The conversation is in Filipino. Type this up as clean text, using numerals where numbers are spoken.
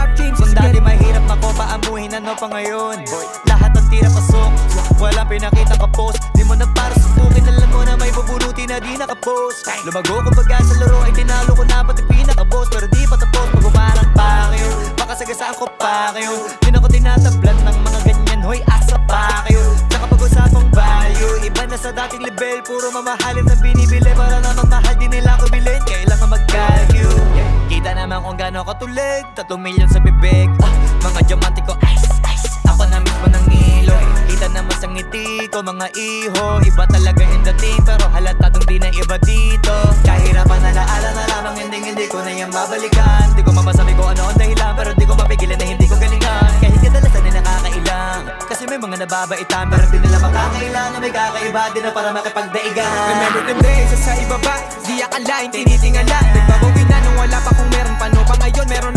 our dreams. Kung dati mahirap ako paamuhin, ano pa ngayon? Lahat ng tira pasok, walang pinakita ka post. Di mo na para subukin, alam mo na may bubuluti na di nakapost. Lumago kumbaga sa laro ay tinalo ko na pati pinaka-boss. Pero di pa tapos, pag umarang pa kayo, baka sagasaan ko pa kayo. Di na ko tinatablan ng mga ganyan, hoy asa pa kayo. Tsaka pag-usapang value, iba na sa dating level. Puro mamahalin na binibili, para namang mahal din nila ko bilhin. Kailangan mag-calculate, kita naman kung gano'n katulig, 3 milyon sa bibig. Mga diamante ko, ice, ice, ako na mismo ng ilo. Kita naman sa ngiti ko, mga iho. Iba talaga yung dating, pero halatadong di na iba dito. Kahirapan na laala na lamang, hindi ko na yan babalikan. Di ko mamasabi ko ano ang dahilan, pero di ko mapigilan na hindi ko galingan. Kahit kadalasan na nakakailang, kasi may mga nababaitan, pero di nila makakailan na may kakaiba din na para makipagdaigan. Remember the days, sa ibaba, di akalain, tinitingala. Nagbabawi na nung wala pa kung meron, paano pa ngayon, meron